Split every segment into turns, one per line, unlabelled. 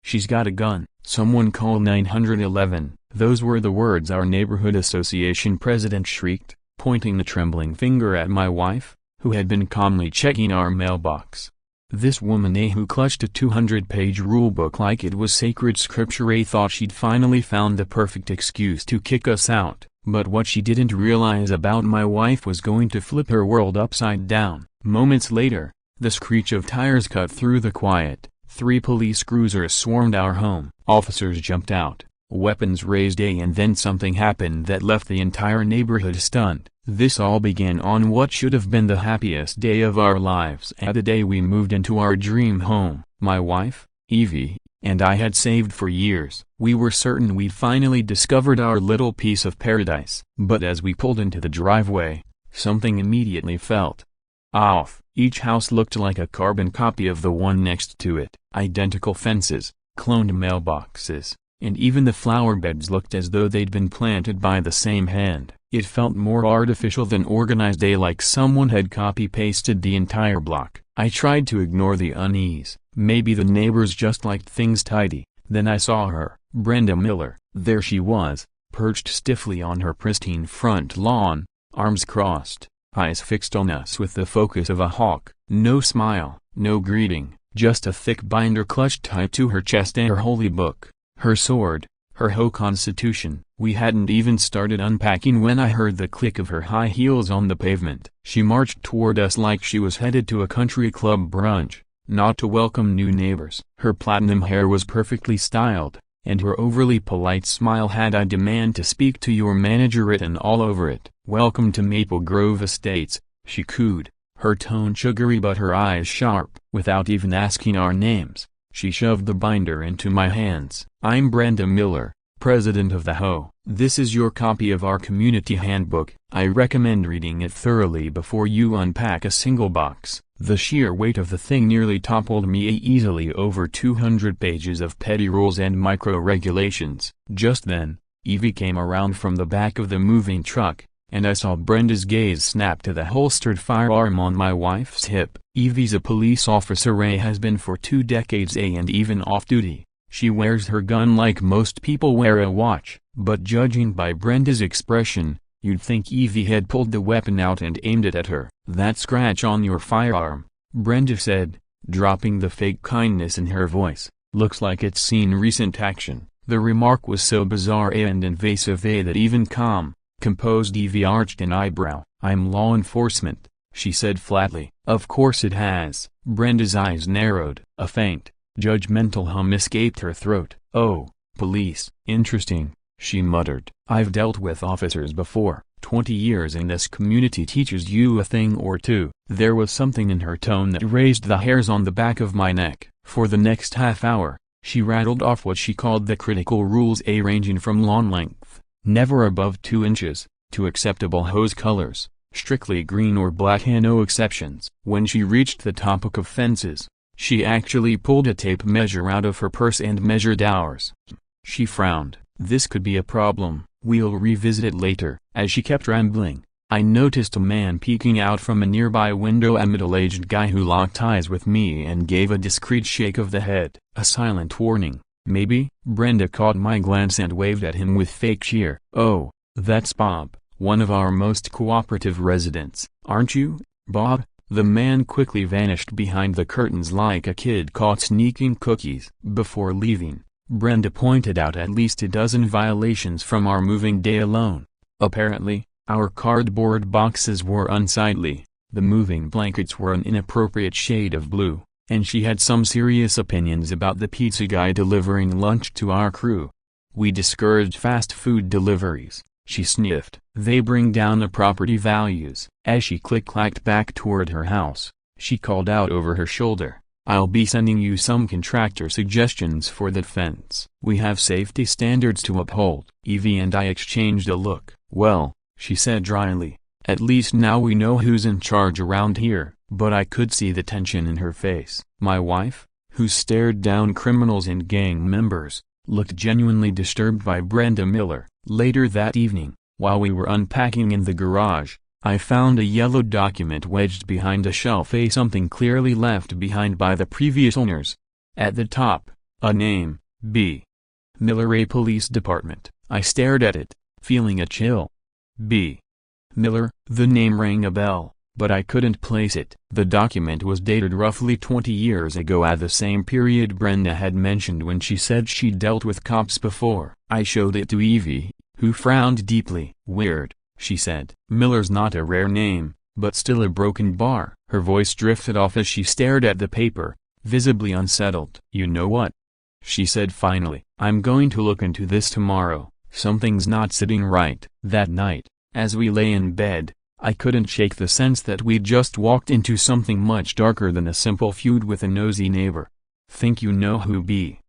"She's got a gun, someone call 911. Those were the words our neighborhood association president shrieked, pointing the trembling finger at my wife, who had been calmly checking our mailbox. This woman who clutched a 200-page rulebook like it was sacred scripture thought she'd finally found the perfect excuse to kick us out, but what she didn't realize about my wife was going to flip her world upside down. Moments later, the screech of tires cut through the quiet. 3 police cruisers swarmed our home. Officers jumped out, weapons raised, and then something happened that left the entire neighborhood stunned. This all began on what should have been the happiest day of our lives, the day we moved into our dream home. My wife, Evie, and I had saved for years. We were certain we'd finally discovered our little piece of paradise. But as we pulled into the driveway, something immediately felt off. Each house looked like a carbon copy of the one next to it. Identical fences, cloned mailboxes, and even the flower beds looked as though they'd been planted by the same hand. It felt more artificial than organized, like someone had copy-pasted the entire block. I tried to ignore the unease. Maybe the neighbors just liked things tidy. Then I saw her, Brenda Miller. There she was, perched stiffly on her pristine front lawn, arms crossed, eyes fixed on us with the focus of a hawk. No smile, no greeting, just a thick binder clutched tight to her chest and her holy book, her sword, her whole constitution. We hadn't even started unpacking when I heard the click of her high heels on the pavement. She marched toward us like she was headed to a country club brunch, not to welcome new neighbors. Her platinum hair was perfectly styled, and her overly polite smile had "I demand to speak to your manager" written all over it. "Welcome to Maple Grove Estates," she cooed, her tone sugary but her eyes sharp. Without even asking our names, she shoved the binder into my hands. "I'm Brenda Miller, president of the HOA. This is your copy of our community handbook. I recommend reading it thoroughly before you unpack a single box." The sheer weight of the thing nearly toppled me easily over 200 pages of petty rules and micro-regulations. Just then, Evie came around from the back of the moving truck, and I saw Brenda's gaze snap to the holstered firearm on my wife's hip. Evie's a police officer, has been for 2 decades, and even off-duty. She wears her gun like most people wear a watch, but judging by Brenda's expression, you'd think Evie had pulled the weapon out and aimed it at her. "That scratch on your firearm," Brenda said, dropping the fake kindness in her voice, "looks like it's seen recent action." The remark was so bizarre and invasive that even calm, composed Evie arched an eyebrow. "I'm law enforcement," she said flatly. "Of course it has." Brenda's eyes narrowed. A faint, judgmental hum escaped her throat. "Oh, police. Interesting," she muttered. "I've dealt with officers before. 20 years in this community teaches you a thing or two." There was something in her tone that raised the hairs on the back of my neck. For the next half hour, she rattled off what she called the critical rules, ranging from lawn length, never above 2 inches, to acceptable hose colors, strictly green or black and no exceptions. When she reached the topic of fences, she actually pulled a tape measure out of her purse and measured ours. She frowned. "This could be a problem. We'll revisit it later." As she kept rambling, I noticed a man peeking out from a nearby window, a middle-aged guy who locked eyes with me and gave a discreet shake of the head. A silent warning, maybe. Brenda caught my glance and waved at him with fake cheer. "Oh, that's Bob, one of our most cooperative residents. Aren't you, Bob?" The man quickly vanished behind the curtains like a kid caught sneaking cookies. Before leaving, Brenda pointed out at least a dozen violations from our moving day alone. Apparently, our cardboard boxes were unsightly, the moving blankets were an inappropriate shade of blue, and she had some serious opinions about the pizza guy delivering lunch to our crew. "We discourage fast food deliveries," she sniffed. "They bring down the property values." As she click-clacked back toward her house, she called out over her shoulder, "I'll be sending you some contractor suggestions for that fence. We have safety standards to uphold." Evie and I exchanged a look. "Well," she said dryly, "at least now we know who's in charge around here." But I could see the tension in her face. My wife, who stared down criminals and gang members, looked genuinely disturbed by Brenda Miller. Later that evening, while we were unpacking in the garage, I found a yellow document wedged behind a shelf, something clearly left behind by the previous owners. At the top, A name, B. Miller, a police department. I stared at it, feeling a chill. B. Miller, the name rang a bell, but I couldn't place it. The document was dated roughly 20 years ago, at the same period Brenda had mentioned when she said she'd dealt with cops before. I showed it to Evie, who frowned deeply. Weird, she said. Miller's not a rare name, but still a broken bar. Her voice drifted off as she stared at the paper, visibly unsettled. You know what? She said finally. I'm going to look into this tomorrow. Something's not sitting right. That night, as we lay in bed, I couldn't shake the sense that we'd just walked into something much darker than a simple feud with a nosy neighbor. Think you know who B.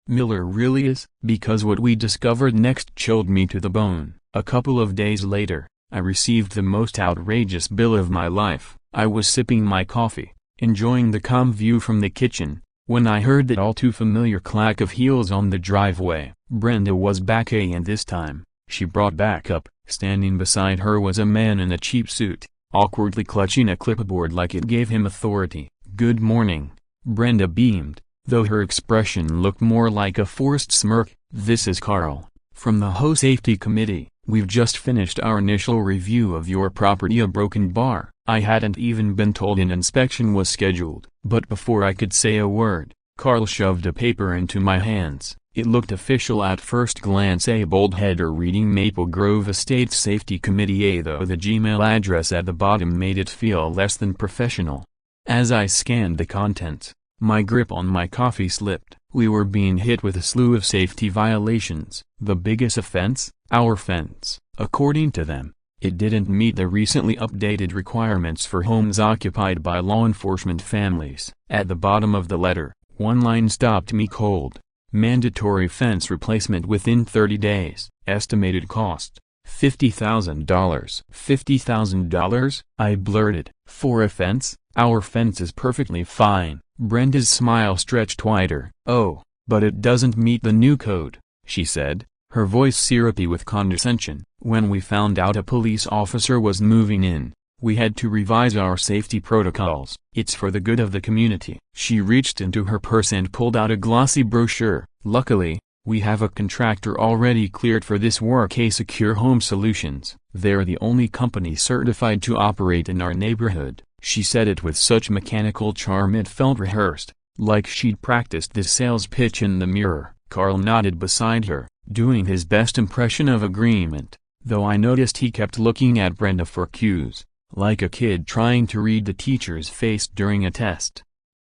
Miller really is? Because what we discovered next chilled me to the bone. A couple of days later, I received the most outrageous bill of my life. I was sipping my coffee, enjoying the calm view from the kitchen, when I heard that all too familiar clack of heels on the driveway. Brenda was back, and this time, she brought back up. Standing beside her was a man in a cheap suit, awkwardly clutching a clipboard like it gave him authority. Good morning. Brenda beamed, though her expression looked more like a forced smirk. This is Carl, from the HOA Safety Committee. We've just finished our initial review of your property, a broken bar. I hadn't even been told an inspection was scheduled. But before I could say a word, Carl shoved a paper into my hands. It looked official at first glance, a bold header reading Maple Grove Estates Safety Committee, though the Gmail address at the bottom made it feel less than professional. As I scanned the contents, my grip on my coffee slipped. We were being hit with a slew of safety violations. The biggest offense? Our fence. According to them, it didn't meet the recently updated requirements for homes occupied by law enforcement families. At the bottom of the letter, one line stopped me cold. Mandatory fence replacement within 30 days. Estimated cost, $50,000. $50,000? I blurted. For a fence? Our fence is perfectly fine. Brenda's smile stretched wider. Oh, but it doesn't meet the new code, she said, her voice syrupy with condescension. When we found out a police officer was moving in, we had to revise our safety protocols. It's for the good of the community. She reached into her purse and pulled out a glossy brochure. Luckily, we have a contractor already cleared for this work, a Secure Home Solutions. They're the only company certified to operate in our neighborhood. She said it with such mechanical charm it felt rehearsed, like she'd practiced this sales pitch in the mirror. Carl nodded beside her, doing his best impression of agreement, though I noticed he kept looking at Brenda for cues, like a kid trying to read the teacher's face during a test.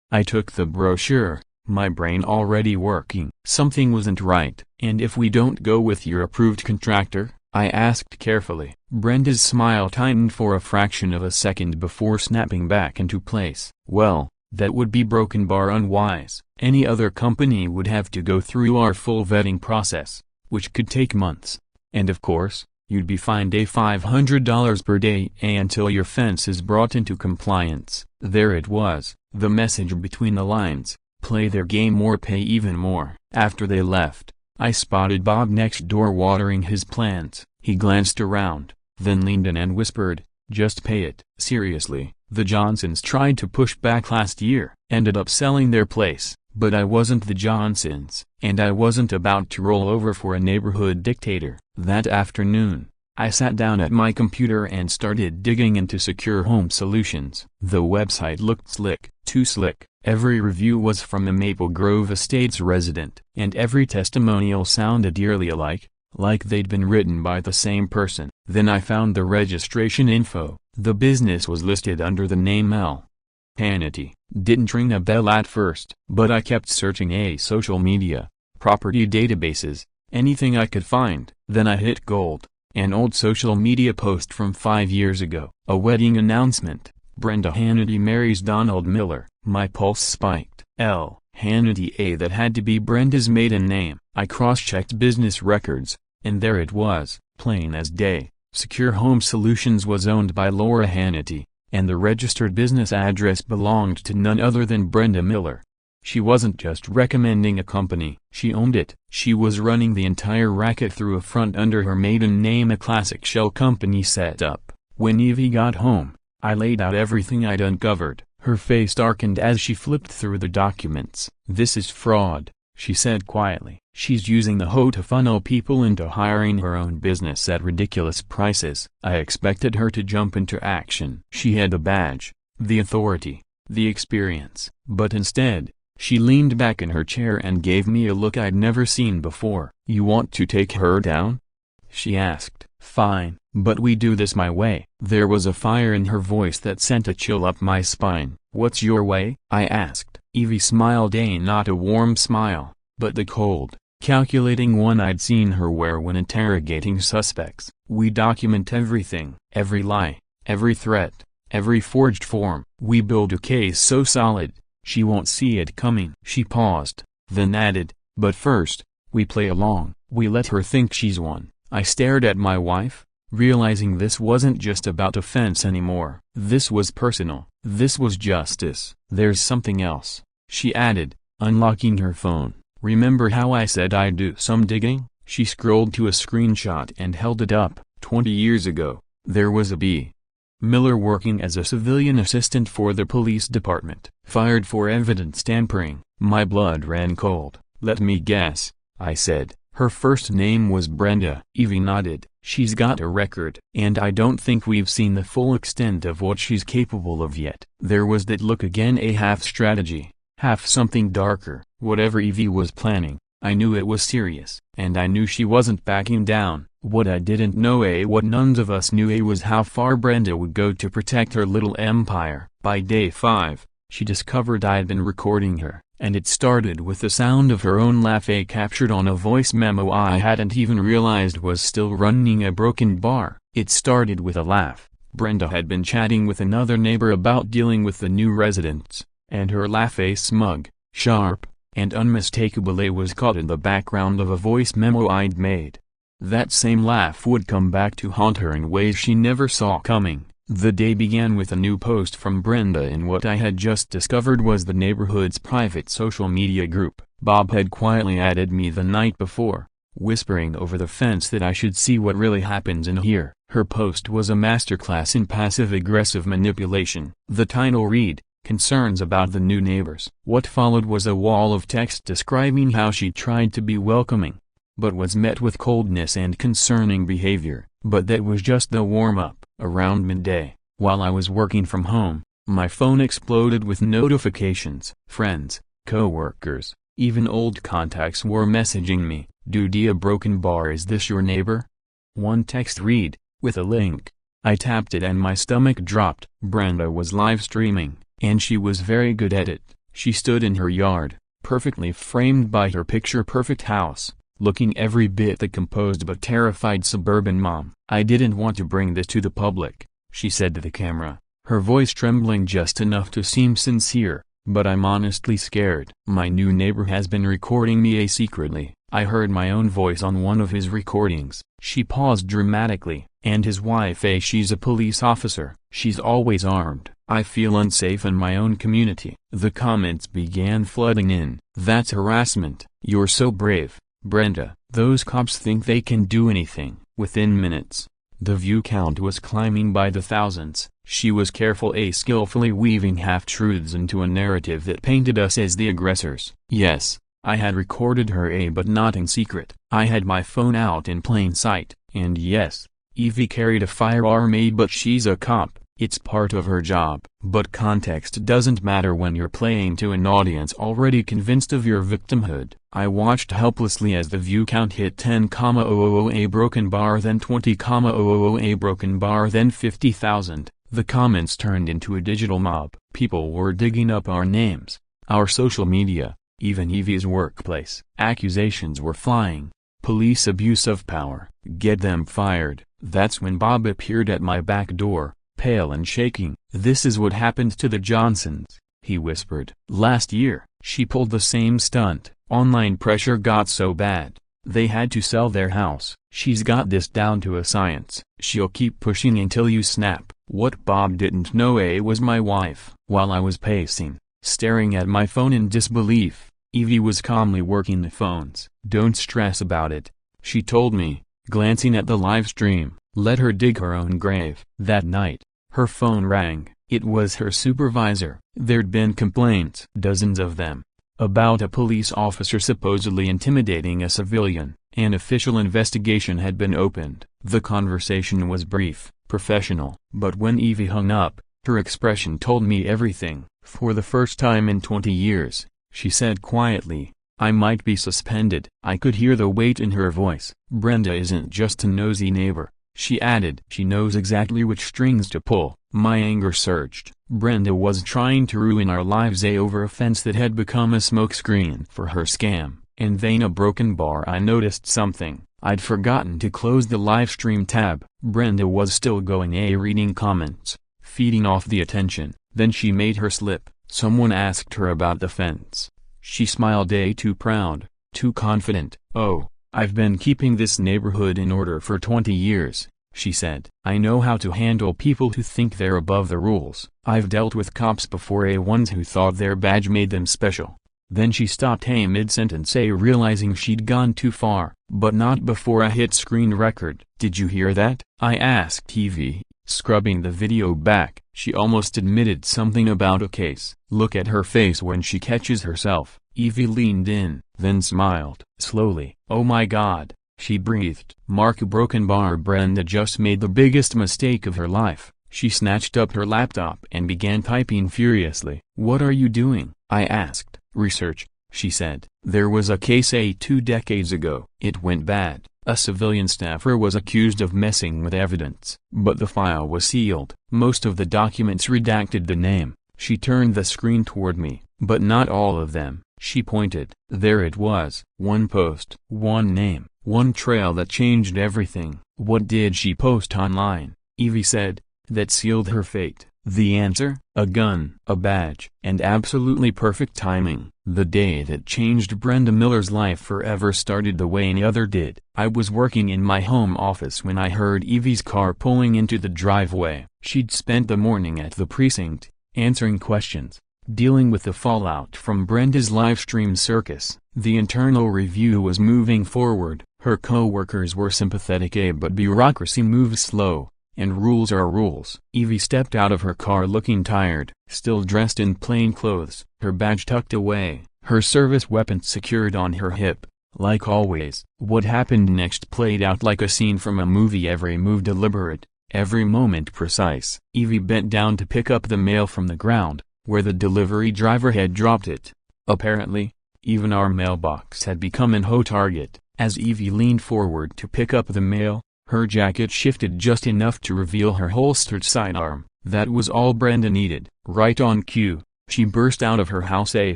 I took the brochure, my brain already working. Something wasn't right. And if we don't go with your approved contractor? I asked carefully. Brenda's smile tightened for a fraction of a second before snapping back into place. Well, that would be broken bar unwise. Any other company would have to go through our full vetting process, which could take months. And of course, you'd be fined a $500 per day until your fence is brought into compliance. There it was, the message between the lines. Play their game or pay even more. After they left, I spotted Bob next door watering his plants. He glanced around, then leaned in and whispered, "Just pay it." Seriously, the Johnsons tried to push back last year. Ended up selling their place, but I wasn't the Johnsons, and I wasn't about to roll over for a neighborhood dictator. That afternoon, I sat down at my computer and started digging into Secure Home Solutions. The website looked slick, too slick. Every review was from a Maple Grove Estates resident, and every testimonial sounded eerily alike, like they'd been written by the same person. Then I found the registration info. The business was listed under the name L. Hannity. Didn't ring a bell at first, but I kept searching social media, property databases, anything I could find. Then I hit gold. An old social media post from 5 years ago. A wedding announcement. Brenda Hannity marries Donald Miller. My pulse spiked. L. Hannity, that had to be Brenda's maiden name. I cross-checked business records, and there it was, plain as day. Secure Home Solutions was owned by Laura Hannity, and the registered business address belonged to none other than Brenda Miller. She wasn't just recommending a company, she owned it. She was running the entire racket through a front under her maiden name, a classic shell company set up. When Evie got home, I laid out everything I'd uncovered. Her face darkened as she flipped through the documents. "This is fraud," she said quietly. She's using the HOA to funnel people into hiring her own business at ridiculous prices. I expected her to jump into action. She had the badge, the authority, the experience. But instead, she leaned back in her chair and gave me a look I'd never seen before. "You want to take her down?" she asked. "Fine, but we do this my way." There was a fire in her voice that sent a chill up my spine. "What's your way?" I asked. Evie smiled, not a warm smile, but the cold, calculating one I'd seen her wear when interrogating suspects. "We document everything, every lie, every threat, every forged form. We build a case so solid, she won't see it coming." She paused, then added, "But first, we play along. We let her think she's won." I stared at my wife, realizing this wasn't just about offense anymore. This was personal. This was justice. "There's something else," she added, unlocking her phone. "Remember how I said I'd do some digging?" She scrolled to a screenshot and held it up. 20 years ago, there was a B. Miller working as a civilian assistant for the police department, fired for evidence tampering. My blood ran cold. "Let me guess," I said. "Her first name was Brenda." Evie nodded. "She's got a record. And I don't think we've seen the full extent of what she's capable of yet." There was that look again, a half strategy, half something darker. Whatever Evie was planning, I knew it was serious. And I knew she wasn't backing down. What I didn't know, what none of us knew, was how far Brenda would go to protect her little empire. By day 5, she discovered I'd been recording her. And it started with the sound of her own laugh, captured on a voice memo I hadn't even realized was still running a broken bar. It started with a laugh. Brenda had been chatting with another neighbor about dealing with the new residents, and her laugh, smug, sharp, and unmistakable, was caught in the background of a voice memo I'd made. That same laugh would come back to haunt her in ways she never saw coming. The day began with a new post from Brenda in what I had just discovered was the neighborhood's private social media group. Bob had quietly added me the night before, whispering over the fence that I should see what really happens in here. Her post was a masterclass in passive-aggressive manipulation. The title read, "Concerns about the new neighbors." What followed was a wall of text describing how she tried to be welcoming, but was met with coldness and concerning behavior. But that was just the warm-up. Around midday, while I was working from home, my phone exploded with notifications. Friends, co-workers, even old contacts were messaging me. "Dude, a broken bar, is this your neighbor?" One text read, with a link. I tapped it and my stomach dropped. Brenda was live streaming, and she was very good at it. She stood in her yard, perfectly framed by her picture-perfect house, looking every bit the composed but terrified suburban mom. "I didn't want to bring this to the public," she said to the camera, her voice trembling just enough to seem sincere, "but I'm honestly scared. My new neighbor has been recording me secretly. I heard my own voice on one of his recordings." She paused dramatically. "And his wife, she's a police officer. She's always armed. I feel unsafe in my own community." The comments began flooding in. "That's harassment. You're so brave, Brenda. Those cops think they can do anything." Within minutes, the view count was climbing by the thousands. She was careful, skillfully weaving half-truths into a narrative that painted us as the aggressors. Yes, I had recorded her, but not in secret. I had my phone out in plain sight. And yes, Evie carried a firearm, but she's a cop. It's part of her job. But context doesn't matter when you're playing to an audience already convinced of your victimhood. I watched helplessly as the view count hit 10,000 a broken bar, then 20,000 a broken bar, then 50,000. The comments turned into a digital mob. People were digging up our names, our social media, even Evie's workplace. Accusations were flying. Police abuse of power. Get them fired. That's when Bob appeared at my back door, pale and shaking. "This is what happened to the Johnsons," he whispered. "Last year, she pulled the same stunt. Online pressure got so bad, they had to sell their house. She's got this down to a science. She'll keep pushing until you snap." What Bob didn't know, was my wife. While I was pacing, staring at my phone in disbelief, Evie was calmly working the phones. "Don't stress about it," she told me, glancing at the live stream. "Let her dig her own grave." That night, her phone rang. It was her supervisor. There'd been complaints, dozens of them, about a police officer supposedly intimidating a civilian. An official investigation had been opened. The conversation was brief, professional, but when Evie hung up, her expression told me everything. For the first time in 20 years, she said quietly, "I might be suspended." I could hear the weight in her voice. Brenda isn't just a nosy neighbor, she added. She knows exactly which strings to pull. My anger surged. Brenda was trying to ruin our lives over a fence that had become a smokescreen for her scam. And then a broken bar. I noticed something. I'd forgotten to close the livestream tab. Brenda was still going reading comments, feeding off the attention. Then she made her slip. Someone asked her about the fence. She smiled, too proud, too confident. "Oh, I've been keeping this neighborhood in order for 20 years, she said. "I know how to handle people who think they're above the rules. I've dealt with cops before, ones who thought their badge made them special." Then she stopped mid-sentence, realizing she'd gone too far, but not before I hit screen record. "Did you hear that?" I asked Evie, scrubbing the video back. She almost admitted something about a case. Look at her face when she catches herself. Evie leaned in, then smiled. Slowly. "Oh my God," she breathed. Mark, a broken bar. Brenda just made the biggest mistake of her life. She snatched up her laptop and began typing furiously. "What are you doing?" I asked. "Research," she said. "There was a case 2 decades ago. It went bad. A civilian staffer was accused of messing with evidence, but the file was sealed. Most of the documents redacted the name." She turned the screen toward me. "But not all of them," she pointed. There it was. One post, one name, one trail that changed everything. "What did she post online?" Evie said. "That sealed her fate." The answer? A gun, a badge, and absolutely perfect timing. The day that changed Brenda Miller's life forever started the way another did. I was working in my home office when I heard Evie's car pulling into the driveway. She'd spent the morning at the precinct, answering questions, dealing with the fallout from Brenda's livestream circus. The internal review was moving forward. Her co-workers were sympathetic, but bureaucracy moves slow. And rules are rules. Evie stepped out of her car looking tired, still dressed in plain clothes, her badge tucked away, her service weapon secured on her hip. Like always, what happened next played out like a scene from a movie, every move deliberate, every moment precise. Evie bent down to pick up the mail from the ground, where the delivery driver had dropped it. Apparently, even our mailbox had become an HOA target. As Evie leaned forward to pick up the mail, her jacket shifted just enough to reveal her holstered sidearm. That was all Brenda needed. Right on cue, she burst out of her house, a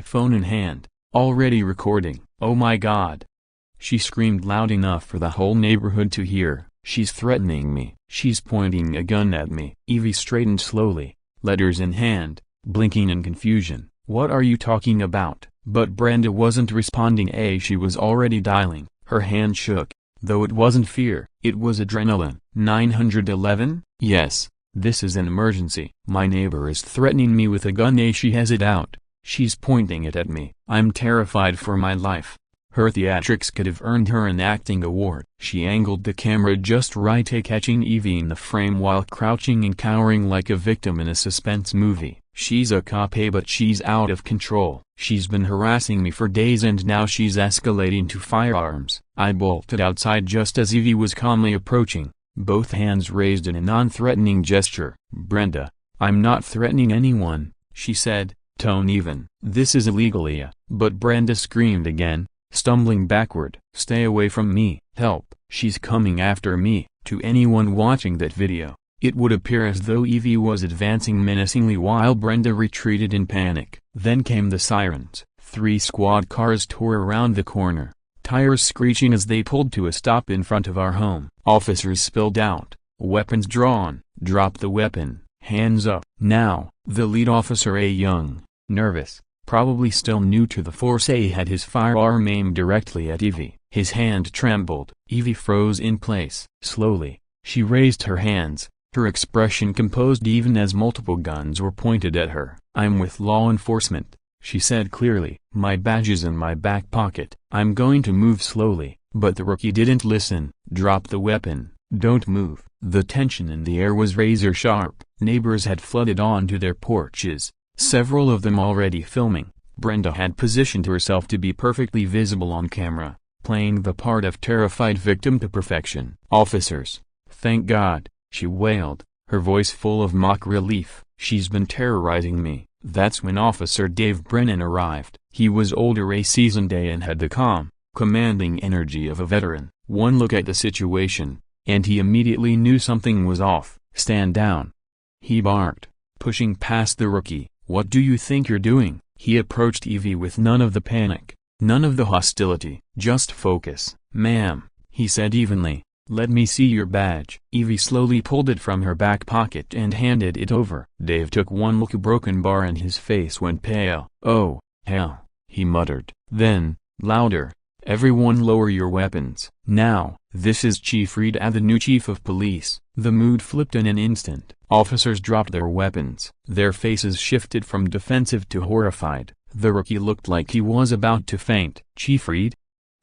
phone in hand, already recording. "Oh my God!" she screamed loud enough for the whole neighborhood to hear. "She's threatening me. She's pointing a gun at me." Evie straightened slowly, letters in hand, blinking in confusion. "What are you talking about?" But Brenda wasn't responding. She was already dialing. Her hand shook. Though it wasn't fear, it was adrenaline. 911? Yes, this is an emergency. My neighbor is threatening me with a gun. She has it out. She's pointing it at me. I'm terrified for my life. Her theatrics could have earned her an acting award. She angled the camera just right, catching Evie in the frame while crouching and cowering like a victim in a suspense movie. "She's a cop, but she's out of control. She's been harassing me for days and now she's escalating to firearms." I bolted outside just as Evie was calmly approaching, both hands raised in a non-threatening gesture. "Brenda, I'm not threatening anyone," she said, tone even. "This is illegal." But Brenda screamed again, stumbling backward. "Stay away from me. Help, she's coming after me." To anyone watching that video, it would appear as though Evie was advancing menacingly while Brenda retreated in panic. Then came the sirens. 3 squad cars tore around the corner, tires screeching as they pulled to a stop in front of our home. Officers spilled out, weapons drawn. "Drop the weapon, hands up." Now, the lead officer, a young, nervous, probably still new to the force, had his firearm aimed directly at Evie. His hand trembled. Evie froze in place. Slowly, she raised her hands, her expression composed even as multiple guns were pointed at her. "I'm with law enforcement," she said clearly. "My badge is in my back pocket." I'm going to move slowly, but the rookie didn't listen. "Drop the weapon, don't move." The tension in the air was razor sharp. Neighbors had flooded onto their porches, several of them already filming, Brenda had positioned herself to be perfectly visible on camera, playing the part of terrified victim to perfection. "Officers, thank God," she wailed, her voice full of mock relief. "She's been terrorizing me." That's when Officer Dave Brennan arrived. He was older, a seasoned and had the calm, commanding energy of a veteran. One look at the situation, and he immediately knew something was off. "Stand down," he barked, pushing past the rookie. "What do you think you're doing?" He approached Evie with none of the panic, none of the hostility. "Just focus, ma'am," he said evenly. "Let me see your badge." Evie slowly pulled it from her back pocket and handed it over. Dave took one look, a broken bar, and his face went pale. "Oh, hell," he muttered. Then, louder, "Everyone lower your weapons." "Now, this is Chief Reed, the new chief of police." The mood flipped in an instant. Officers dropped their weapons. Their faces shifted from defensive to horrified. The rookie looked like he was about to faint. "Chief Reed?"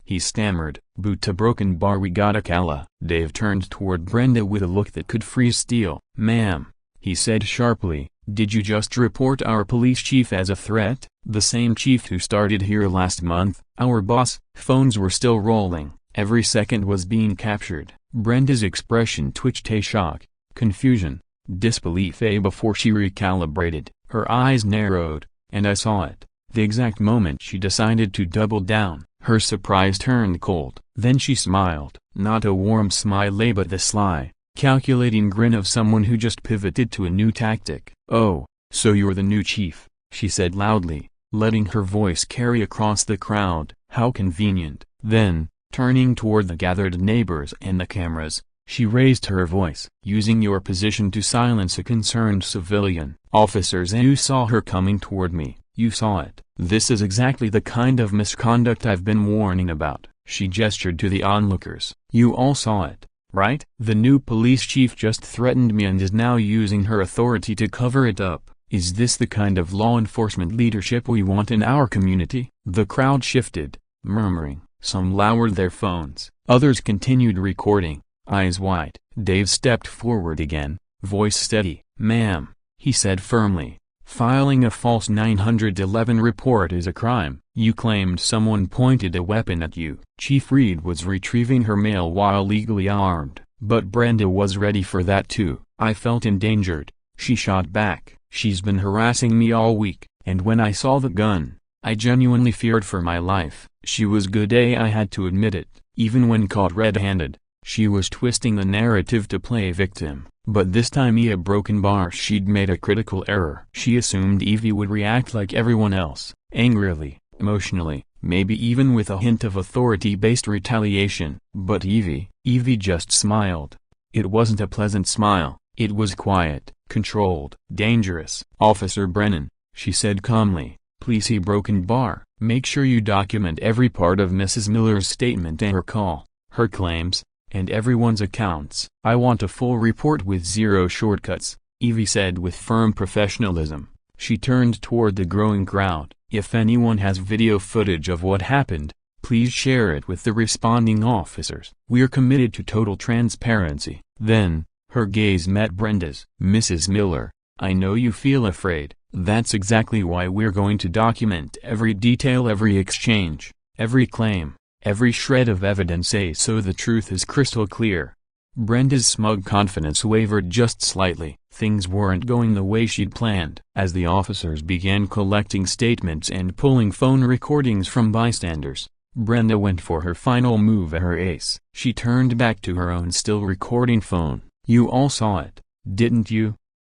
he stammered. "Boot to broken bar, we got a calla." Dave turned toward Brenda with a look that could freeze steel. "Ma'am," he said sharply, "did you just report our police chief as a threat? The same chief who started here last month?" "Our boss." Phones were still rolling. Every second was being captured. Brenda's expression twitched, a shock, confusion, disbelief before she recalibrated. Her eyes narrowed, and I saw it. The exact moment she decided to double down, her surprise turned cold. Then she smiled, not a warm smile but the sly, calculating grin of someone who just pivoted to a new tactic. "Oh, so you're the new chief," she said loudly, letting her voice carry across the crowd. "How convenient." Then, turning toward the gathered neighbors and the cameras, she raised her voice. "Using your position to silence a concerned civilian. Officers, you saw her coming toward me. You saw it. This is exactly the kind of misconduct I've been warning about." She gestured to the onlookers. "You all saw it, right? The new police chief just threatened me and is now using her authority to cover it up. Is this the kind of law enforcement leadership we want in our community?" The crowd shifted, murmuring. Some lowered their phones. Others continued recording, eyes wide. Dave stepped forward again, voice steady. "Ma'am," he said firmly, "filing a false 911 report is a crime. You claimed someone pointed a weapon at you." Chief Reed was retrieving her mail while legally armed, but Brenda was ready for that too. "I felt endangered," she shot back. "She's been harassing me all week, and when I saw the gun, I genuinely feared for my life." She was good, I had to admit it, even when caught red-handed. She was twisting the narrative to play victim, but this time a broken bar. She'd made a critical error. She assumed Evie would react like everyone else, angrily, emotionally, maybe even with a hint of authority-based retaliation. But Evie just smiled. It wasn't a pleasant smile, it was quiet, controlled, dangerous. "Officer Brennan," she said calmly, "please see broken bar. Make sure you document every part of Mrs. Miller's statement and her call, her claims, and everyone's accounts. I want a full report with zero shortcuts," Evie said with firm professionalism. She turned toward the growing crowd. "If anyone has video footage of what happened, please share it with the responding officers. We're committed to total transparency." Then, her gaze met Brenda's. "Mrs. Miller, I know you feel afraid. That's exactly why we're going to document every detail, every exchange, every claim, every shred of evidence, so the truth is crystal clear." Brenda's smug confidence wavered just slightly. Things weren't going the way she'd planned. As the officers began collecting statements and pulling phone recordings from bystanders, Brenda went for her final move, her ace. She turned back to her own still recording phone. "You all saw it, didn't you?"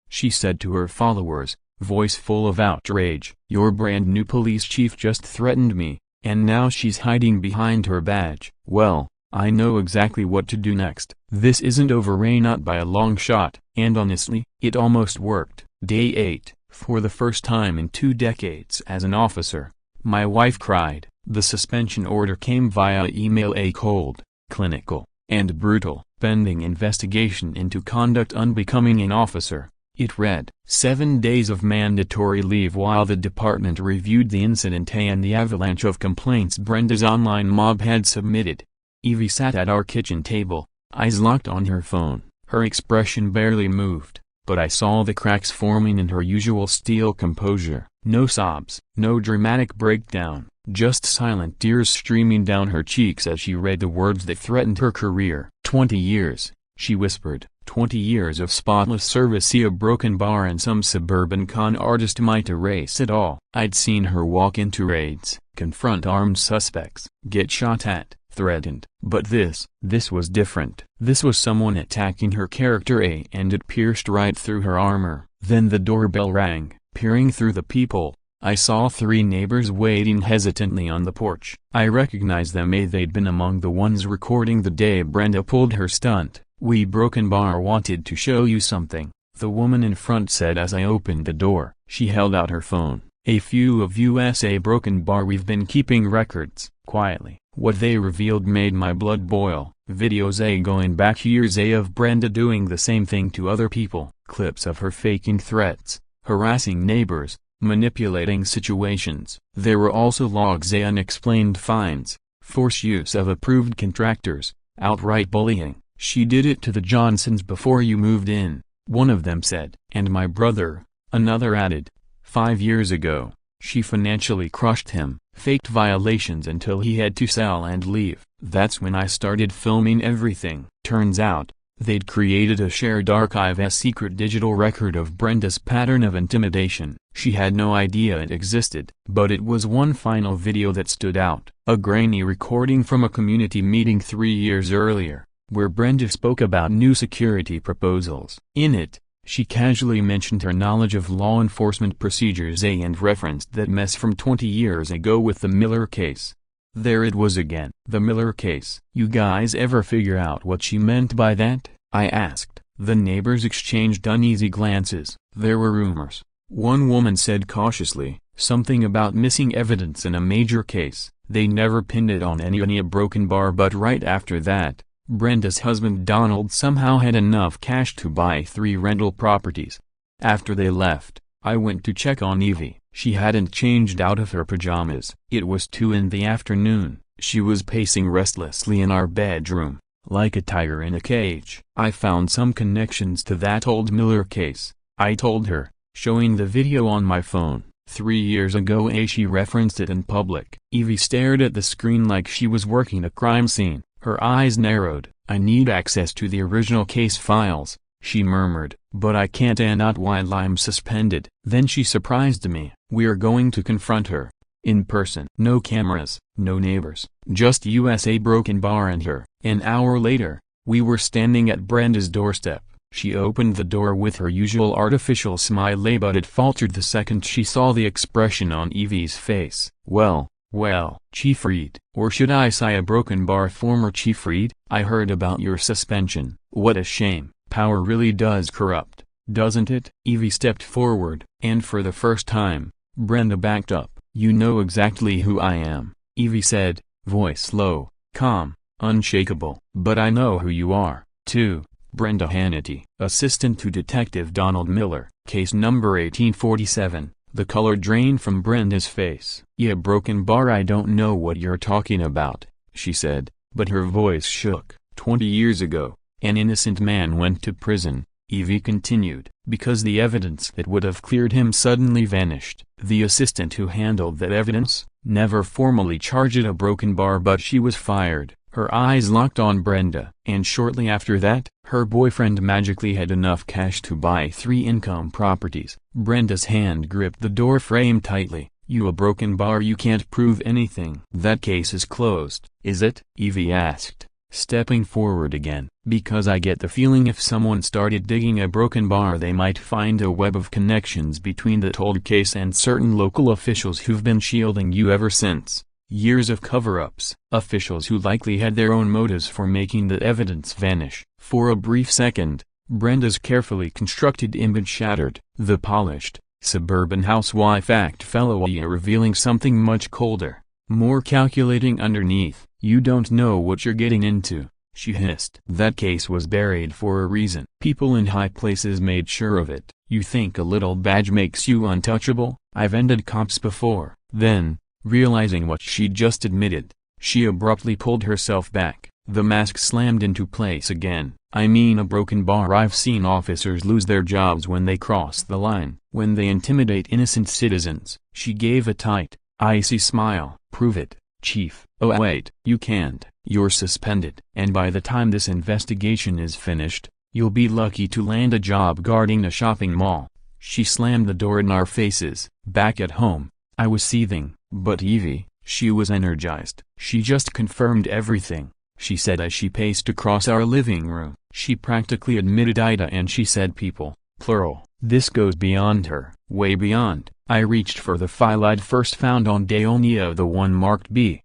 she said to her followers, voice full of outrage. "Your brand new police chief just threatened me, and now she's hiding behind her badge. Well, I know exactly what to do next. This isn't over, not by a long shot." And honestly, it almost worked. Day 8, for the first time in 2 decades as an officer, my wife cried. The suspension order came via email, a cold, clinical, and brutal, pending investigation into conduct unbecoming an officer. It read, 7 days of mandatory leave while the department reviewed the incident and the avalanche of complaints Brenda's online mob had submitted. Evie sat at our kitchen table, eyes locked on her phone. Her expression barely moved, but I saw the cracks forming in her usual steel composure. No sobs, no dramatic breakdown, just silent tears streaming down her cheeks as she read the words that threatened her career. 20 years, she whispered. 20 years of spotless service. See, a broken bar and some suburban con artist might erase it all. I'd seen her walk into raids, confront armed suspects, get shot at, threatened. But this was different. This was someone attacking her character, and it pierced right through her armor. Then the doorbell rang. Peering through the peephole, I saw 3 neighbors waiting hesitantly on the porch. I recognized them. They'd been among the ones recording the day Brenda pulled her stunt. "We broken bar wanted to show you something," the woman in front said as I opened the door. She held out her phone. "A few of USA broken bar. We've been keeping records." Quietly, what they revealed made my blood boil. Videos going back years of Brenda doing the same thing to other people. Clips of her faking threats, harassing neighbors, manipulating situations. There were also logs, unexplained fines, forced use of approved contractors, outright bullying. "She did it to the Johnsons before you moved in," one of them said. "And my brother," another added. 5 years ago, she financially crushed him, faked violations until he had to sell and leave. That's when I started filming everything." Turns out, they'd created a shared archive, a secret digital record of Brenda's pattern of intimidation. She had no idea it existed. But it was one final video that stood out. A grainy recording from a community meeting 3 years earlier, where Brenda spoke about new security proposals. In it, she casually mentioned her knowledge of law enforcement procedures and referenced that mess from 20 years ago with the Miller case. There it was again. The Miller case. "You guys ever figure out what she meant by that?" I asked. The neighbors exchanged uneasy glances. There were rumors. One woman said cautiously, something about missing evidence in a major case. They never pinned it on any broken bar. But right after that, Brenda's husband Donald somehow had enough cash to buy 3 rental properties. After they left, I went to check on Evie. She hadn't changed out of her pajamas. It was 2 in the afternoon. She was pacing restlessly in our bedroom, like a tiger in a cage. "I found some connections to that old Miller case," I told her, showing the video on my phone. 3 years ago, she referenced it in public. Evie stared at the screen like she was working a crime scene. Her eyes narrowed. "I need access to the original case files," she murmured, "but I can't, and not while I'm suspended." Then she surprised me. "We're going to confront her. In person. No cameras, no neighbors, just USA broken bar and her." An hour later, we were standing at Brenda's doorstep. She opened the door with her usual artificial smile, but it faltered the second she saw the expression on Evie's face. Well, Chief Reed, or should I say a broken bar former Chief Reed, I heard about your suspension. What a shame. Power really does corrupt, doesn't it?" Evie stepped forward, and for the first time, Brenda backed up. "You know exactly who I am," Evie said, voice low, calm, unshakable. "But I know who you are, too. Brenda Hannity, assistant to Detective Donald Miller. Case number 1847. The color drained from Brenda's face. "Yeah, broken bar. I don't know what you're talking about," she said, but her voice shook. 20 years ago, an innocent man went to prison," Evie continued, "because the evidence that would have cleared him suddenly vanished. The assistant who handled that evidence never formally charged a broken bar, but she was fired." Her eyes locked on Brenda. "And shortly after that, her boyfriend magically had enough cash to buy 3 income properties." Brenda's hand gripped the door frame tightly. "You a broken bar. You can't prove anything." "That case is closed, is it?" Evie asked, stepping forward again. "Because I get the feeling if someone started digging a broken bar, they might find a web of connections between that old case and certain local officials who've been shielding you ever since. Years of cover-ups. Officials who likely had their own motives for making the evidence vanish." For a brief second, Brenda's carefully constructed image shattered. The polished, suburban housewife act fell away, revealing something much colder, more calculating underneath. "You don't know what you're getting into," she hissed. "That case was buried for a reason. People in high places made sure of it. You think a little badge makes you untouchable? I've ended cops before." Then, realizing what she'd just admitted, she abruptly pulled herself back. The mask slammed into place again. I mean a broken bar. I've seen officers lose their jobs when they cross the line, when they intimidate innocent citizens. She gave a tight, icy smile. Prove it, Chief. Oh wait, you can't. You're suspended. And by the time this investigation is finished, you'll be lucky to land a job guarding a shopping mall. She slammed the door in our faces. Back at home, I was seething, but Evie, she was energized. She just confirmed everything, she said as she paced across our living room. She practically admitted Ida, and she said people, plural. This goes beyond her, way beyond. I reached for the file I'd first found on Daonia, the one marked B.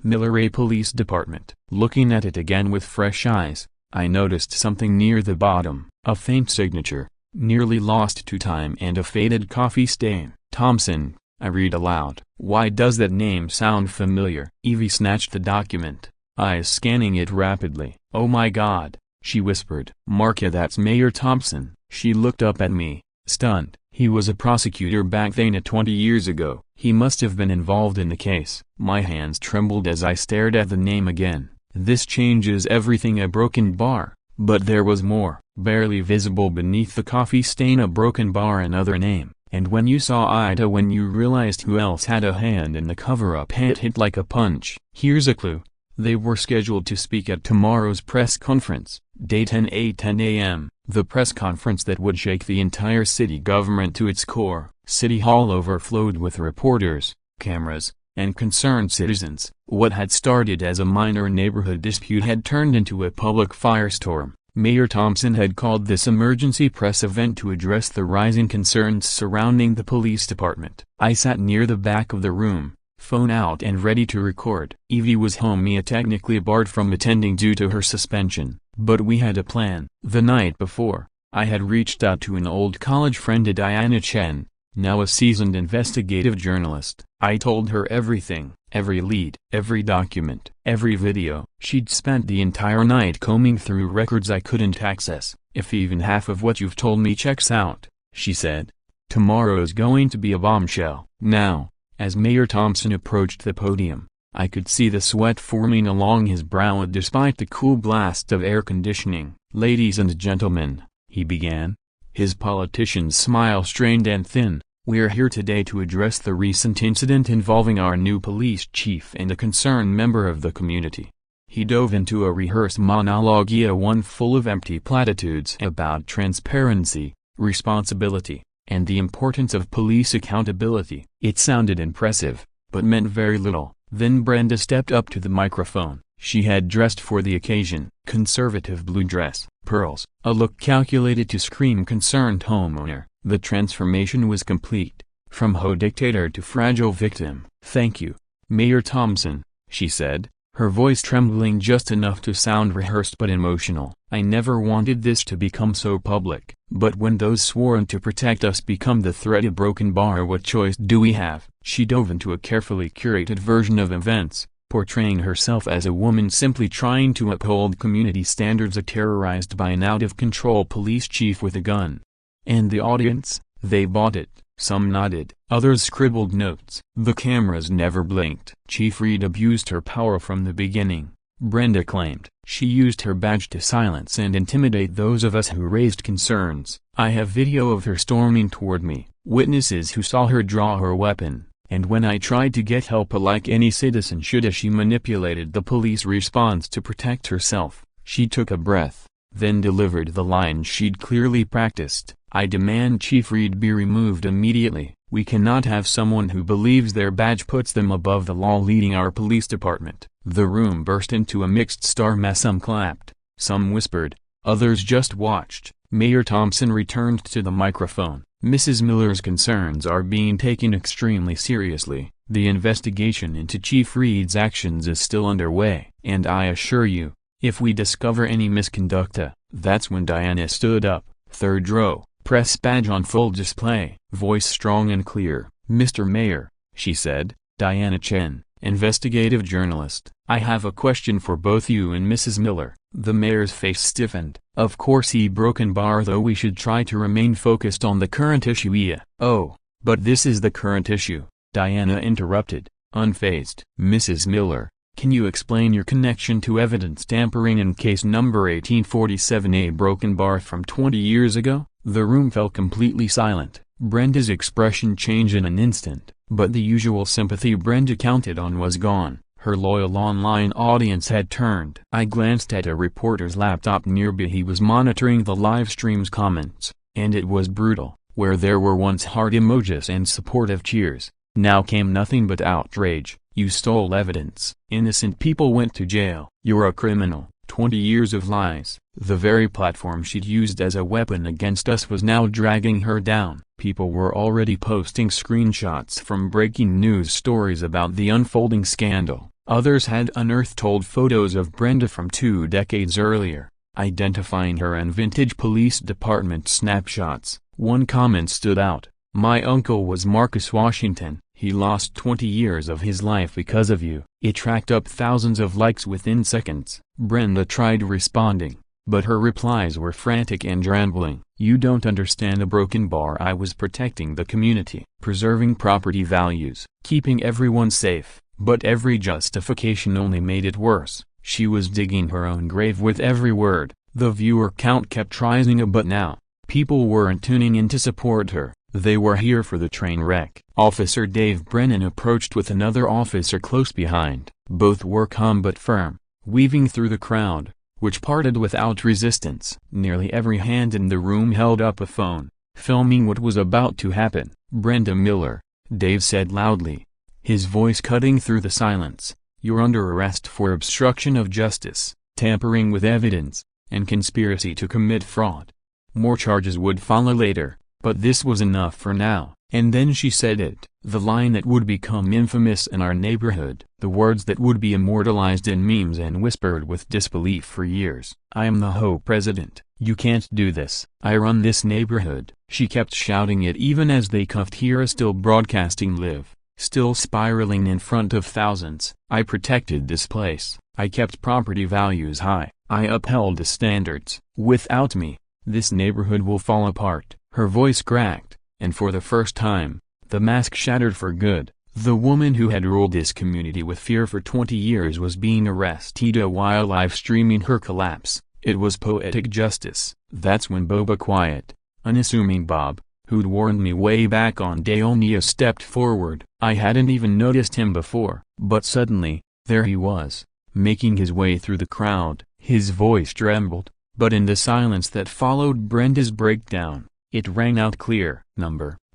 Miller A Police Department. Looking at it again with fresh eyes, I noticed something near the bottom, a faint signature, nearly lost to time, and a faded coffee stain. Thompson, I read aloud. Why does that name sound familiar? Evie snatched the document, eyes scanning it rapidly. Oh my God, she whispered. Marcia, that's Mayor Thompson. She looked up at me, stunned. He was a prosecutor back then 20 years ago. He must have been involved in the case. My hands trembled as I stared at the name again. This changes everything. A broken bar. But there was more. Barely visible beneath the coffee stain, a broken bar, another name. And when you saw Ida, when you realized who else had a hand in the cover-up, it hit like a punch. Here's a clue. They were scheduled to speak at tomorrow's press conference, date 10 a.m., the press conference that would shake the entire city government to its core. City Hall overflowed with reporters, cameras, and concerned citizens. What had started as a minor neighborhood dispute had turned into a public firestorm. Mayor Thompson had called this emergency press event to address the rising concerns surrounding the police department. I sat near the back of the room, phone out and ready to record. Evie was home, Mia technically barred from attending due to her suspension, but we had a plan. The night before, I had reached out to an old college friend, Diana Chen, now a seasoned investigative journalist. I told her everything, every lead, every document, every video. She'd spent the entire night combing through records I couldn't access. If even half of what you've told me checks out, she said, tomorrow's going to be a bombshell. Now, as Mayor Thompson approached the podium, I could see the sweat forming along his brow despite the cool blast of air conditioning. Ladies and gentlemen, he began, his politician's smile strained and thin. We're here today to address the recent incident involving our new police chief and a concerned member of the community. He dove into a rehearsed monologue, one full of empty platitudes about transparency, responsibility, and the importance of police accountability. It sounded impressive, but meant very little. Then Brenda stepped up to the microphone. She had dressed for the occasion, conservative blue dress, pearls, a look calculated to scream concerned homeowner. The transformation was complete, from HOA dictator to fragile victim. Thank you, Mayor Thompson, she said, her voice trembling just enough to sound rehearsed but emotional. I never wanted this to become so public, but when those sworn to protect us become the threat of broken bar, what choice do we have? She dove into a carefully curated version of events, portraying herself as a woman simply trying to uphold community standards, terrorized by an out-of-control police chief with a gun. And the audience, they bought it. Some nodded, others scribbled notes. The cameras never blinked. Chief Reed abused her power from the beginning, Brenda claimed. She used her badge to silence and intimidate those of us who raised concerns. I have video of her storming toward me, witnesses who saw her draw her weapon, and when I tried to get help like any citizen should, she manipulated the police response to protect herself. She took a breath, then delivered the line she'd clearly practiced. I demand Chief Reed be removed immediately. We cannot have someone who believes their badge puts them above the law leading our police department. The room burst into a mixed star mess. Some clapped, some whispered, others just watched. Mayor Thompson returned to the microphone. Mrs. Miller's concerns are being taken extremely seriously. The investigation into Chief Reed's actions is still underway. And I assure you, if we discover any misconduct, that's when. Diana stood up, third row, press badge on full display, voice strong and clear. Mr. Mayor, she said, Diana Chen, investigative journalist, I have a question for both you and Mrs. Miller. The mayor's face stiffened. Of course he broken bar, though we should try to remain focused on the current issue. Oh, but this is the current issue, Diana interrupted, unfazed. Mrs. Miller, Can you explain your connection to evidence tampering in case number 1847, a broken bar from 20 years ago? The room fell completely silent. Brenda's expression changed in an instant, but the usual sympathy Brenda counted on was gone. Her loyal online audience had turned. I glanced at a reporter's laptop nearby. He was monitoring the live stream's comments, and it was brutal. Where there were once heart emojis and supportive cheers, now came nothing but outrage. You stole evidence. Innocent people went to jail. You're a criminal. 20 years of lies. The very platform she'd used as a weapon against us was now dragging her down. People were already posting screenshots from breaking news stories about the unfolding scandal. Others had unearthed old photos of Brenda from 2 decades earlier, identifying her in vintage police department snapshots. One comment stood out. My uncle was Marcus Washington. He lost 20 years of his life because of you. It racked up thousands of likes within seconds. Brenda tried responding, but her replies were frantic and rambling. You don't understand a broken bar. I was protecting the community, preserving property values, keeping everyone safe, but every justification only made it worse. She was digging her own grave with every word. The viewer count kept rising, but now, people weren't tuning in to support her. They were here for the train wreck. Officer Dave Brennan approached with another officer close behind. Both were calm but firm, weaving through the crowd, which parted without resistance. Nearly every hand in the room held up a phone, filming what was about to happen. Brenda Miller, Dave said loudly, his voice cutting through the silence. You're under arrest for obstruction of justice, tampering with evidence, and conspiracy to commit fraud. More charges would follow later, but this was enough for now. And then she said it, the line that would become infamous in our neighborhood, the words that would be immortalized in memes and whispered with disbelief for years. I am the HOA president. You can't do this. I run this neighborhood. She kept shouting it even as they cuffed her, still broadcasting live, still spiraling in front of thousands. I protected this place. I kept property values high. I upheld the standards. Without me, this neighborhood will fall apart. Her voice cracked, and for the first time, the mask shattered for good. The woman who had ruled this community with fear for 20 years was being arrested while live streaming her collapse. It was poetic justice. That's when Boba Quiet, unassuming Bob, who'd warned me way back on Daonia, stepped forward. I hadn't even noticed him before, but suddenly, there he was, making his way through the crowd. His voice trembled, but in the silence that followed Brenda's breakdown, it rang out clear.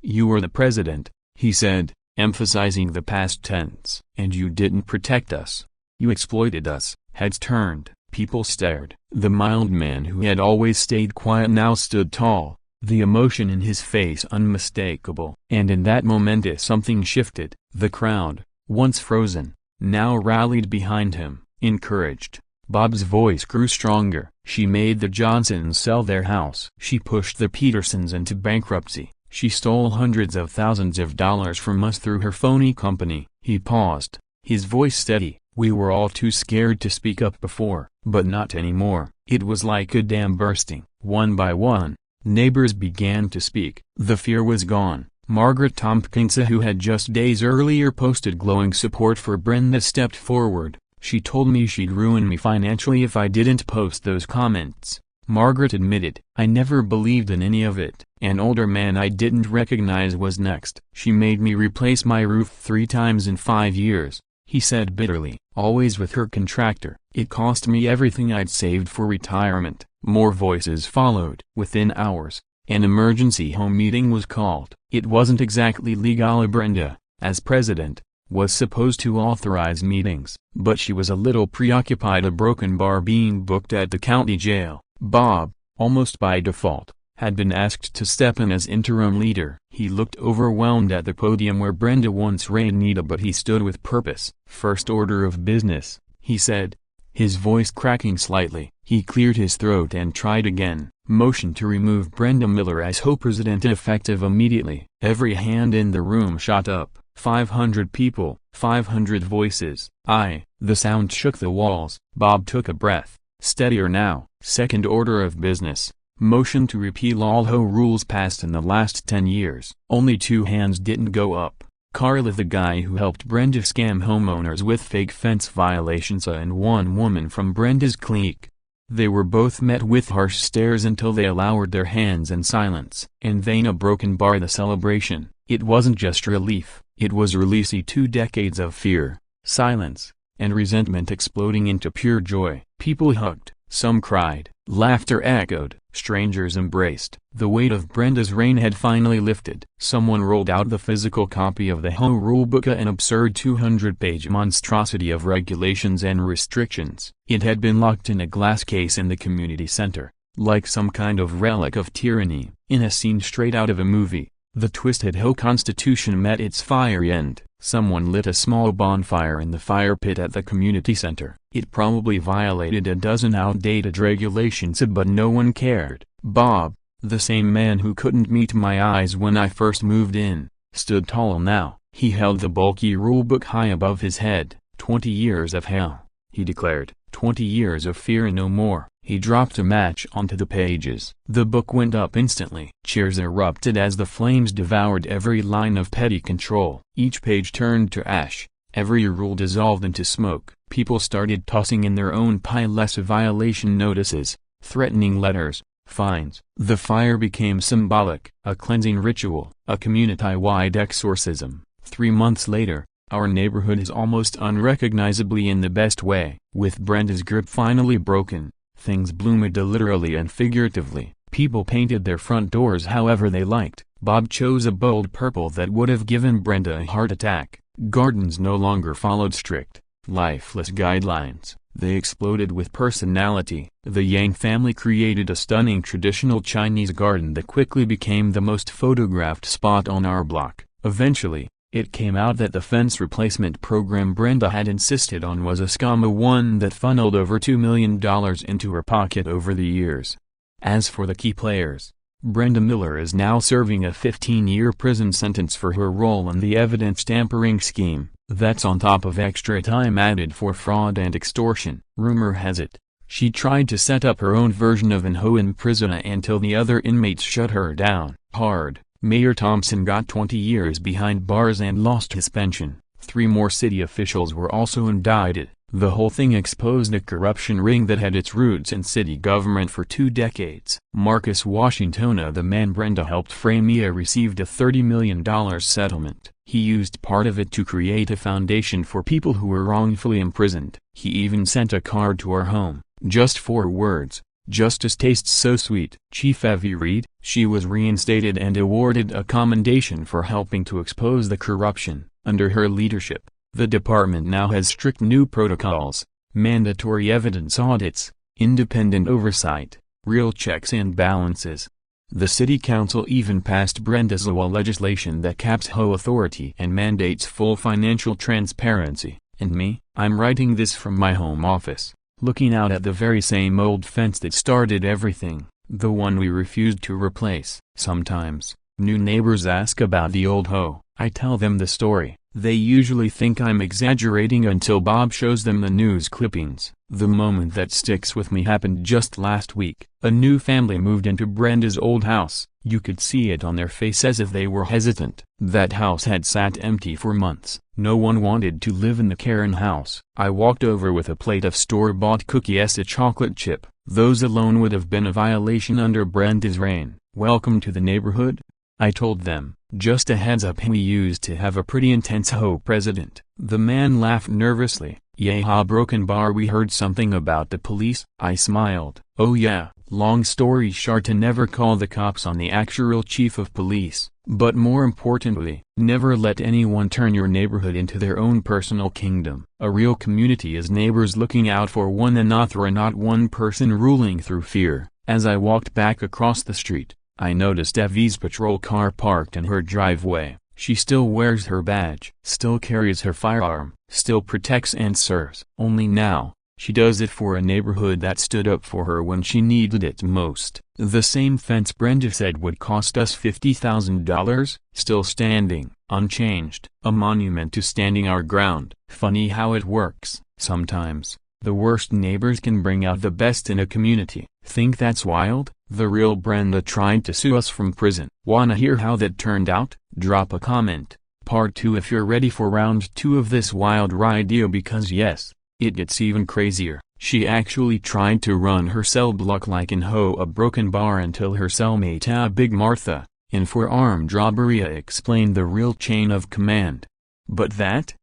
You were the president, he said, emphasizing the past tense. And you didn't protect us. You exploited us. Heads turned, people stared. The mild man who had always stayed quiet now stood tall, the emotion in his face unmistakable. And in that moment something shifted. The crowd, once frozen, now rallied behind him, encouraged. Bob's voice grew stronger. She made the Johnsons sell their house. She pushed the Petersons into bankruptcy. She stole hundreds of thousands of dollars from us through her phony company. He paused, his voice steady. We were all too scared to speak up before, but not anymore. It was like a dam bursting. One by one, neighbors began to speak. The fear was gone. Margaret Tompkins, who had just days earlier posted glowing support for Brenda, stepped forward. She told me she'd ruin me financially if I didn't post those comments. Margaret admitted, I never believed in any of it. An older man I didn't recognize was next. She made me replace my roof 3 times in 5 years, he said bitterly, always with her contractor. It cost me everything I'd saved for retirement. More voices followed. Within hours, an emergency home meeting was called. It wasn't exactly legal. Brenda, as president, was supposed to authorize meetings, but she was a little preoccupied. A broken bar being booked at the county jail. Bob, almost by default, had been asked to step in as interim leader. He looked overwhelmed at the podium where Brenda once reigned, but he stood with purpose. First order of business, he said, his voice cracking slightly. He cleared his throat and tried again. Motion to remove Brenda Miller as HOA president effective immediately. Every hand in the room shot up. 500 people, 500 voices. The sound shook the walls. Bob took a breath. Steadier now. Second order of business. Motion to repeal all HOA rules passed in the last 10 years. Only 2 hands didn't go up. Carla, the guy who helped Brenda scam homeowners with fake fence violations, and one woman from Brenda's clique. They were both met with harsh stares until they lowered their hands in silence. And then a broken bar, the celebration. It wasn't just relief, it was releasing 2 decades of fear, silence, and resentment exploding into pure joy. People hugged, some cried, laughter echoed, strangers embraced. The weight of Brenda's reign had finally lifted. Someone rolled out the physical copy of the HOA rulebook, an absurd 200-page monstrosity of regulations and restrictions. It had been locked in a glass case in the community center, like some kind of relic of tyranny. In a scene straight out of a movie, the twisted HOA Constitution met its fiery end. Someone lit a small bonfire in the fire pit at the community center. It probably violated a dozen outdated regulations, but no one cared. Bob, the same man who couldn't meet my eyes when I first moved in, stood tall now. He held the bulky rulebook high above his head. 20 years of hell, he declared. 20 years of fear and no more. He dropped a match onto the pages. The book went up instantly. Cheers erupted as the flames devoured every line of petty control. Each page turned to ash. Every rule dissolved into smoke. People started tossing in their own piles of violation notices, threatening letters, fines. The fire became symbolic, a cleansing ritual, a community-wide exorcism. 3 months later, our neighborhood is almost unrecognizably in the best way. With Brenda's grip finally broken, things bloomed literally and figuratively. People painted their front doors however they liked. Bob chose a bold purple that would have given Brenda a heart attack. Gardens no longer followed strict, lifeless guidelines. They exploded with personality. The Yang family created a stunning traditional Chinese garden that quickly became the most photographed spot on our block. Eventually, it came out that the fence replacement program Brenda had insisted on was a scam, one that funneled over $2 million into her pocket over the years. As for the key players, Brenda Miller is now serving a 15-year prison sentence for her role in the evidence tampering scheme. That's on top of extra time added for fraud and extortion. Rumor has it, she tried to set up her own version of an HOA in prison until the other inmates shut her down hard. Mayor Thompson got 20 years behind bars and lost his pension. 3 more city officials were also indicted. The whole thing exposed a corruption ring that had its roots in city government for 2 decades. Marcus Washington, the man Brenda helped frame, received a $30 million settlement. He used part of it to create a foundation for people who were wrongfully imprisoned. He even sent a card to our home. Just 4 words. Justice tastes so sweet. Chief Evie Reed, she was reinstated and awarded a commendation for helping to expose the corruption. Under her leadership, the department now has strict new protocols, mandatory evidence audits, independent oversight, real checks and balances. The city council even passed Brenda's law legislation that caps HOA authority and mandates full financial transparency. And me, I'm writing this from my home office, looking out at the very same old fence that started everything, the one we refused to replace. Sometimes, new neighbors ask about the old HOA. I tell them the story. They usually think I'm exaggerating until Bob shows them the news clippings. The moment that sticks with me happened just last week. A new family moved into Brenda's old house. You could see it on their face as if they were hesitant. That house had sat empty for months. No one wanted to live in the Karen house. I walked over with a plate of store-bought cookies, a chocolate chip. Those alone would have been a violation under Brenda's reign. Welcome to the neighborhood, I told them. Just a heads up, we used to have a pretty intense HOA president. The man laughed nervously. Yeah, broken bar, we heard something about the police. I smiled. Oh yeah, long story short, to never call the cops on the actual chief of police. But more importantly, never let anyone turn your neighborhood into their own personal kingdom. A real community is neighbors looking out for one another and not one person ruling through fear. As I walked back across the street, I noticed Evie's patrol car parked in her driveway. She still wears her badge, still carries her firearm, still protects and serves. Only now, she does it for a neighborhood that stood up for her when she needed it most. The same fence Brenda said would cost us $50,000, still standing, unchanged. A monument to standing our ground. Funny how it works. Sometimes, the worst neighbors can bring out the best in a community. Think that's wild? The real Brenda tried to sue us from prison. Wanna hear how that turned out? Drop a comment. Part 2 if you're ready for round 2 of this wild ride, because yes, it gets even crazier. She actually tried to run her cell block like in HOA broken bar until her cellmate Big Martha, in forearmed robbery, explained the real chain of command. But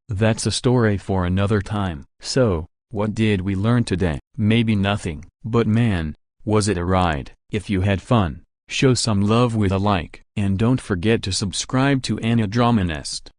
that's a story for another time. So, what did we learn today? Maybe nothing, but man, was it a ride. If you had fun, show some love with a like. And don't forget to subscribe to Anna Drama Nest.